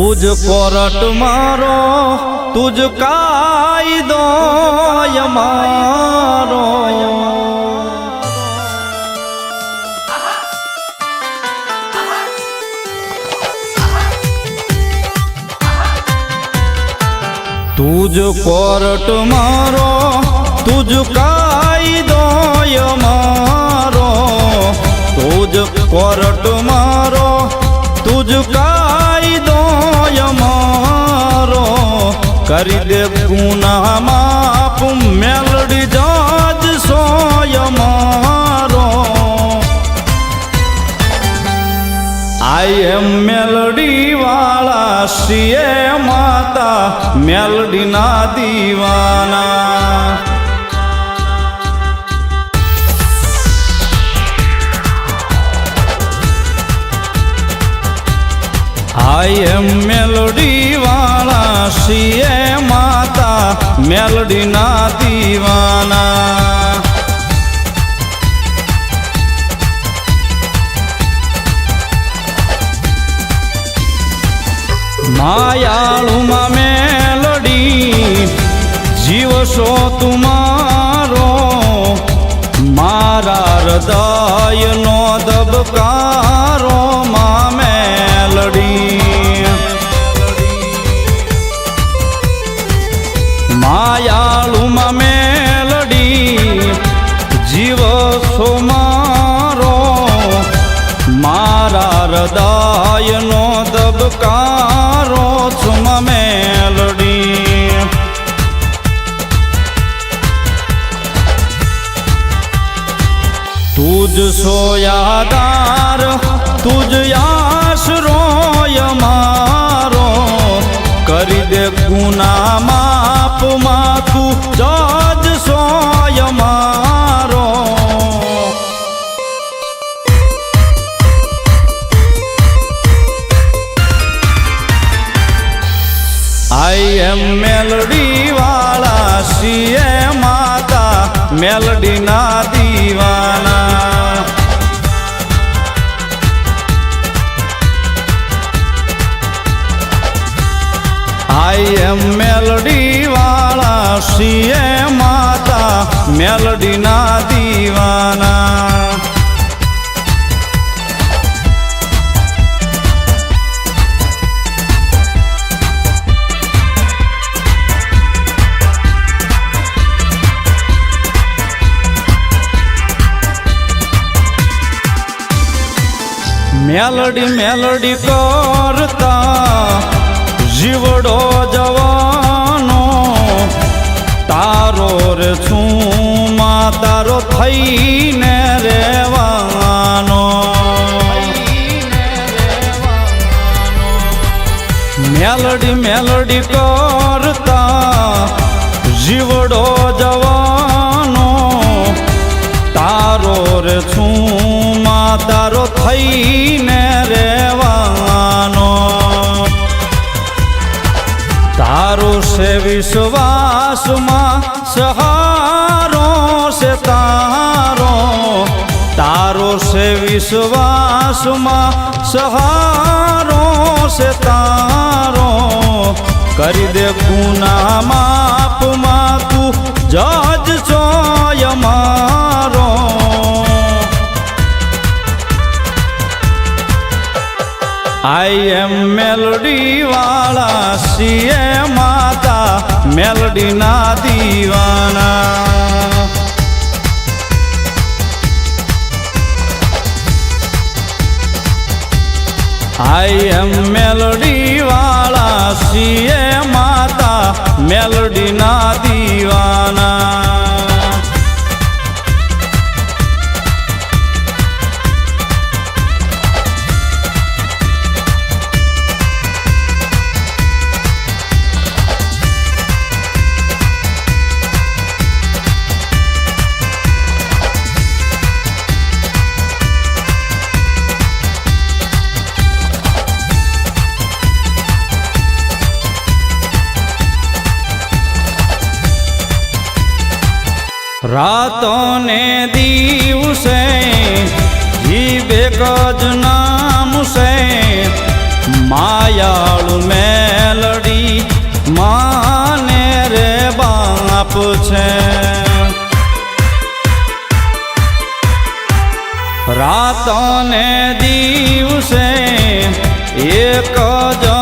तुझ कोरट मारो तुझ कायदो यमारो तुझ कोरट मारो तुझ कायदो यमारो तुझ कोरट मारो तुझ कायदो यमारो करी दे गुनाह माफ मेलडी जज सो यमारो आई एम मेलडी वाला सीए माता मेलडी ना दीवाना आई एम मेलोडी वाला सीए माता मेलोडी ना दीवाना मायालू मा मेलोडी जीव सो तुम्हारो मारा हृदय नो दबकारो मा मेलोडी मायालू मा मेलोडी जीव सो मारो मारा हृदय नो दबकारो छुम मेलोडी तुझ सो यादार तुझ आसरो यमारो करी दे गुनाह माफ मा तू जज सो यमारो आई एम मेलोडी वाला सीए माता मेलोडी ना दीवाना आई एम मेलोडी वाला सीए माता मेलोडी ना दीवाना मेलोडी मेलोडी करता जीवड़ो जवानो तारो रे छूमा तारो थईने रेवानो मेलोडी मेलोडी करता जीवड़ो जवानो तारो रे छूमा तारो थईने रेवानो तारो से विश्वास मा सहारो से तारो तारो से विश्वास मा सहारो से तारो करी दे गुनाह माफ मा तू जज सो यमारो आई एम मेलोडी वाला सीए माता मेलोडी ना दीवाना आई एम मेलोडी वाला सीए माता मेलोडी ना दीवाना रातों ने दिवसे जीवे गज नाम से માયાળુ મેલડી માને રે બાપ છે. રાતને દિવસે એક જ